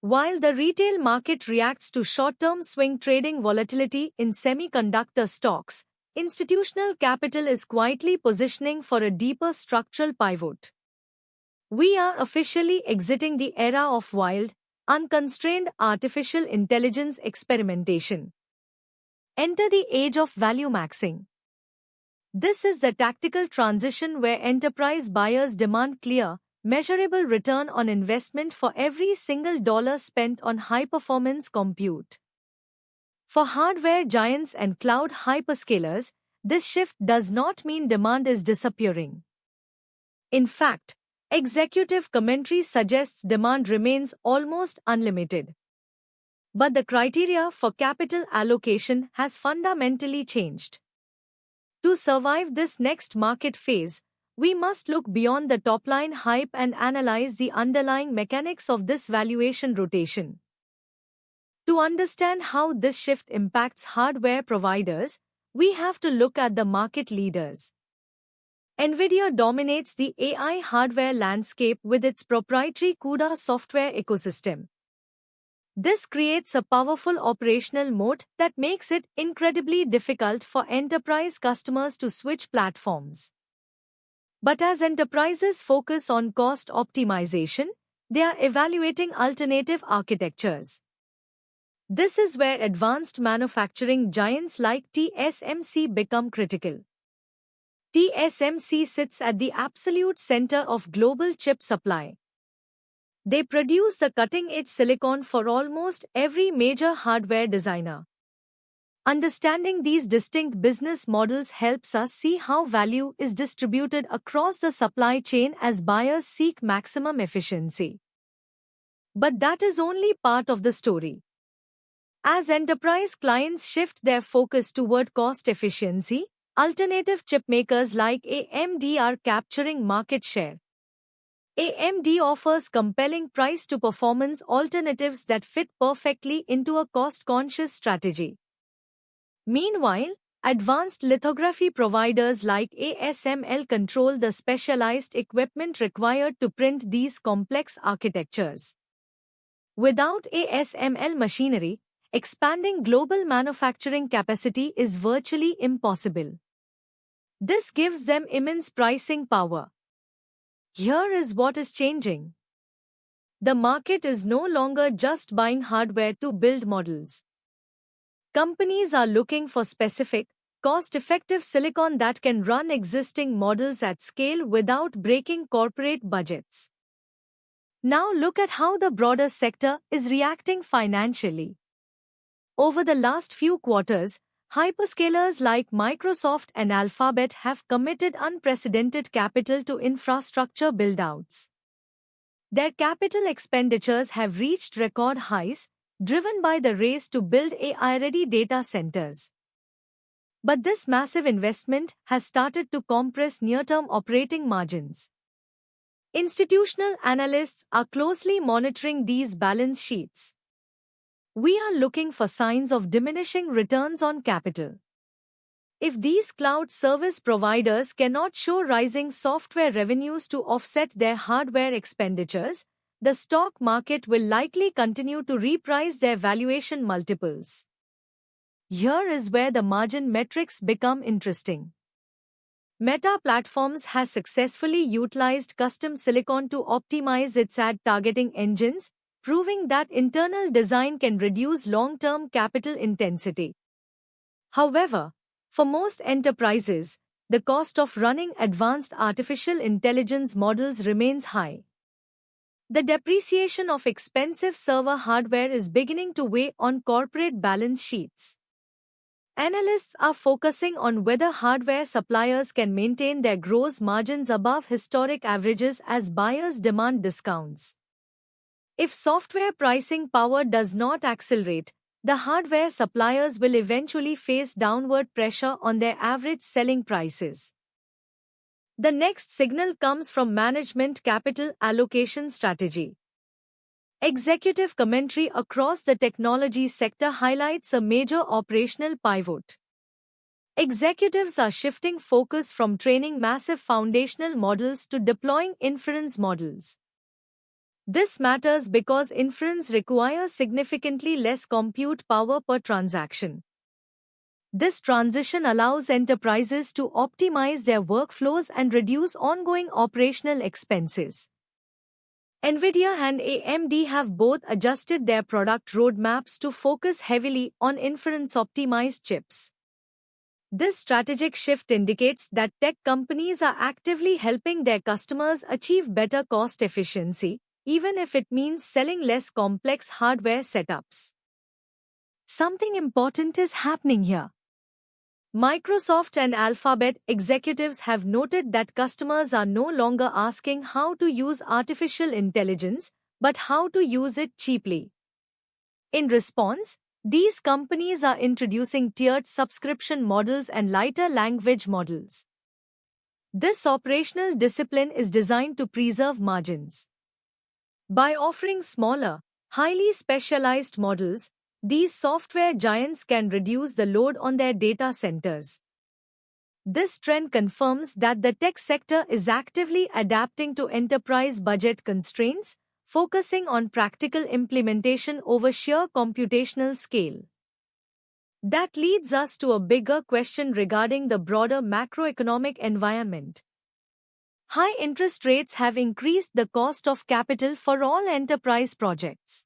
While the retail market reacts to short-term swing trading volatility in semiconductor stocks, institutional capital is quietly positioning for a deeper structural pivot. We are officially exiting the era of wild, unconstrained artificial intelligence experimentation. Enter the age of value maxing. This is the tactical transition where enterprise buyers demand clear, measurable return on investment for every single dollar spent on high-performance compute. For hardware giants and cloud hyperscalers, this shift does not mean demand is disappearing. In fact, executive commentary suggests demand remains almost unlimited. But the criteria for capital allocation has fundamentally changed. To survive this next market phase, we must look beyond the top-line hype and analyze the underlying mechanics of this valuation rotation. To understand how this shift impacts hardware providers, we have to look at the market leaders. NVIDIA dominates the AI hardware landscape with its proprietary CUDA software ecosystem. This creates a powerful operational moat that makes it incredibly difficult for enterprise customers to switch platforms. But as enterprises focus on cost optimization, they are evaluating alternative architectures. This is where advanced manufacturing giants like TSMC become critical. TSMC sits at the absolute center of global chip supply. They produce the cutting-edge silicon for almost every major hardware designer. Understanding these distinct business models helps us see how value is distributed across the supply chain as buyers seek maximum efficiency. But that is only part of the story. As enterprise clients shift their focus toward cost efficiency, alternative chip makers like AMD are capturing market share. AMD offers compelling price-to-performance alternatives that fit perfectly into a cost-conscious strategy. Meanwhile, advanced lithography providers like ASML control the specialized equipment required to print these complex architectures. Without ASML machinery, expanding global manufacturing capacity is virtually impossible. This gives them immense pricing power. Here is what is changing. The market is no longer just buying hardware to build models. Companies are looking for specific, cost-effective silicon that can run existing models at scale without breaking corporate budgets. Now look at how the broader sector is reacting financially. Over the last few quarters, hyperscalers like Microsoft and Alphabet have committed unprecedented capital to infrastructure build-outs. Their capital expenditures have reached record highs, driven by the race to build AI-ready data centers. But this massive investment has started to compress near-term operating margins. Institutional analysts are closely monitoring these balance sheets. We are looking for signs of diminishing returns on capital. If these cloud service providers cannot show rising software revenues to offset their hardware expenditures, the stock market will likely continue to reprice their valuation multiples. Here is where the margin metrics become interesting. Meta Platforms has successfully utilized custom silicon to optimize its ad targeting engines, proving that internal design can reduce long-term capital intensity. However, for most enterprises, the cost of running advanced artificial intelligence models remains high. The depreciation of expensive server hardware is beginning to weigh on corporate balance sheets. Analysts are focusing on whether hardware suppliers can maintain their gross margins above historic averages as buyers demand discounts. If software pricing power does not accelerate, the hardware suppliers will eventually face downward pressure on their average selling prices. The next signal comes from management capital allocation strategy. Executive commentary across the technology sector highlights a major operational pivot. Executives are shifting focus from training massive foundational models to deploying inference models. This matters because inference requires significantly less compute power per transaction. This transition allows enterprises to optimize their workflows and reduce ongoing operational expenses. NVIDIA and AMD have both adjusted their product roadmaps to focus heavily on inference-optimized chips. This strategic shift indicates that tech companies are actively helping their customers achieve better cost efficiency, even if it means selling less complex hardware setups. Something important is happening here. Microsoft and Alphabet executives have noted that customers are no longer asking how to use artificial intelligence, but how to use it cheaply. In response, these companies are introducing tiered subscription models and lighter language models. This operational discipline is designed to preserve margins. By offering smaller, highly specialized models, these software giants can reduce the load on their data centers. This trend confirms that the tech sector is actively adapting to enterprise budget constraints, focusing on practical implementation over sheer computational scale. That leads us to a bigger question regarding the broader macroeconomic environment. High interest rates have increased the cost of capital for all enterprise projects.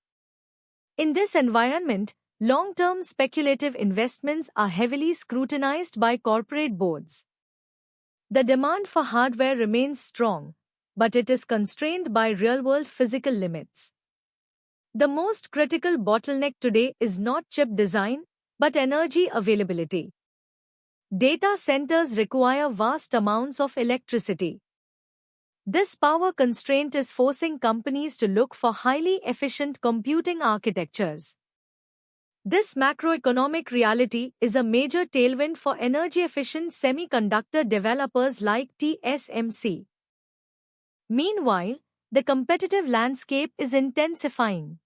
In this environment, long-term speculative investments are heavily scrutinized by corporate boards. The demand for hardware remains strong, but it is constrained by real-world physical limits. The most critical bottleneck today is not chip design, but energy availability. Data centers require vast amounts of electricity. This power constraint is forcing companies to look for highly efficient computing architectures. This macroeconomic reality is a major tailwind for energy-efficient semiconductor developers like TSMC. Meanwhile, the competitive landscape is intensifying.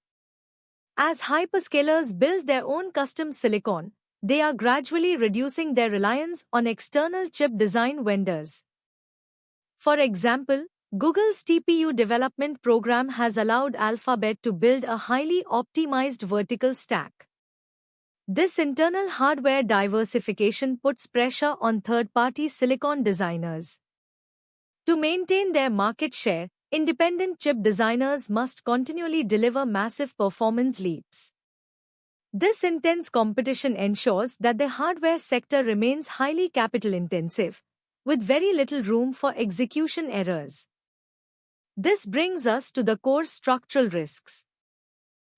As hyperscalers build their own custom silicon, they are gradually reducing their reliance on external chip design vendors. For example, Google's TPU development program has allowed Alphabet to build a highly optimized vertical stack. This internal hardware diversification puts pressure on third-party silicon designers. To maintain their market share, independent chip designers must continually deliver massive performance leaps. This intense competition ensures that the hardware sector remains highly capital-intensive, with very little room for execution errors. This brings us to the core structural risks.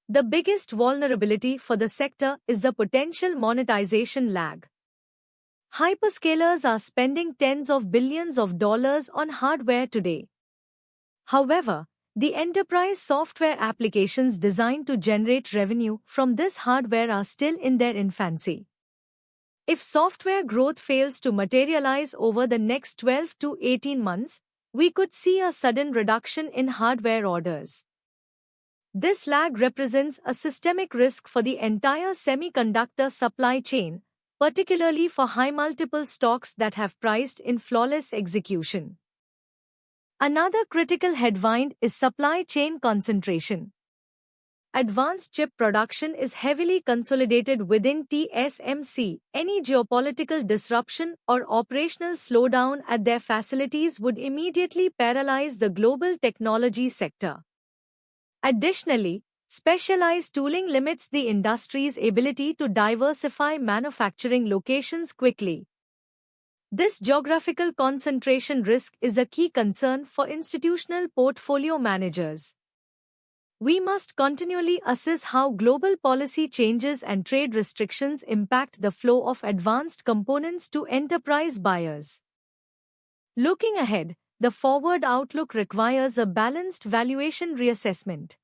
The biggest vulnerability for the sector is the potential monetization lag. Hyperscalers are spending tens of billions of dollars on hardware today. However, the enterprise software applications designed to generate revenue from this hardware are still in their infancy. If software growth fails to materialize over the next 12 to 18 months, we could see a sudden reduction in hardware orders. This lag represents a systemic risk for the entire semiconductor supply chain, particularly for high-multiple stocks that have priced in flawless execution. Another critical headwind is supply chain concentration. Advanced chip production is heavily consolidated within TSMC. Any geopolitical disruption or operational slowdown at their facilities would immediately paralyze the global technology sector. Additionally, specialized tooling limits the industry's ability to diversify manufacturing locations quickly. This geographical concentration risk is a key concern for institutional portfolio managers. We must continually assess how global policy changes and trade restrictions impact the flow of advanced components to enterprise buyers. Looking ahead, the forward outlook requires a balanced valuation reassessment.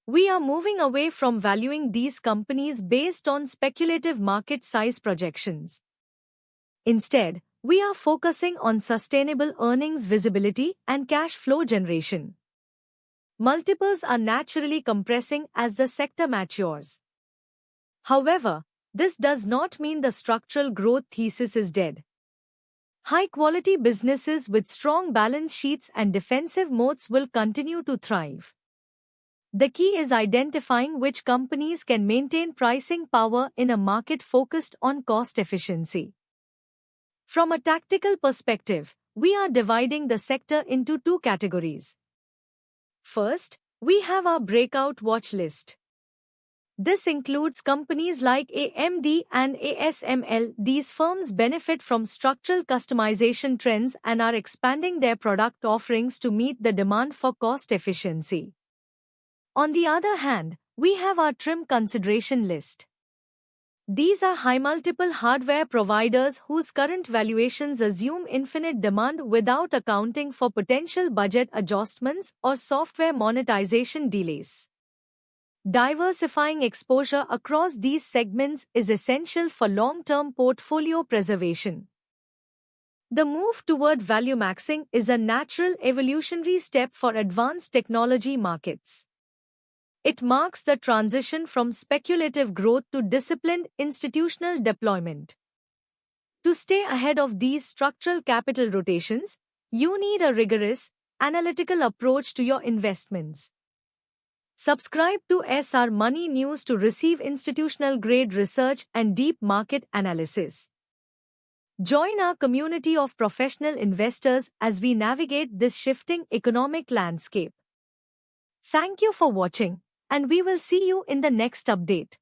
We are moving away from valuing these companies based on speculative market size projections. Instead, we are focusing on sustainable earnings visibility and cash flow generation. Multiples are naturally compressing as the sector matures. However, this does not mean the structural growth thesis is dead. High-quality businesses with strong balance sheets and defensive moats will continue to thrive. The key is identifying which companies can maintain pricing power in a market focused on cost efficiency. From a tactical perspective, we are dividing the sector into two categories. First, we have our breakout watch list. This includes companies like AMD and ASML. These firms benefit from structural customization trends and are expanding their product offerings to meet the demand for cost efficiency. On the other hand, we have our trim consideration list. These are high-multiple hardware providers whose current valuations assume infinite demand without accounting for potential budget adjustments or software monetization delays. Diversifying exposure across these segments is essential for long-term portfolio preservation. The move toward value maxing is a natural evolutionary step for advanced technology markets. It marks the transition from speculative growth to disciplined institutional deployment. To stay ahead of these structural capital rotations, you need a rigorous, analytical approach to your investments. Subscribe to SR Money News to receive institutional-grade research and deep market analysis. Join our community of professional investors as we navigate this shifting economic landscape. Thank you for watching, and we will see you in the next update.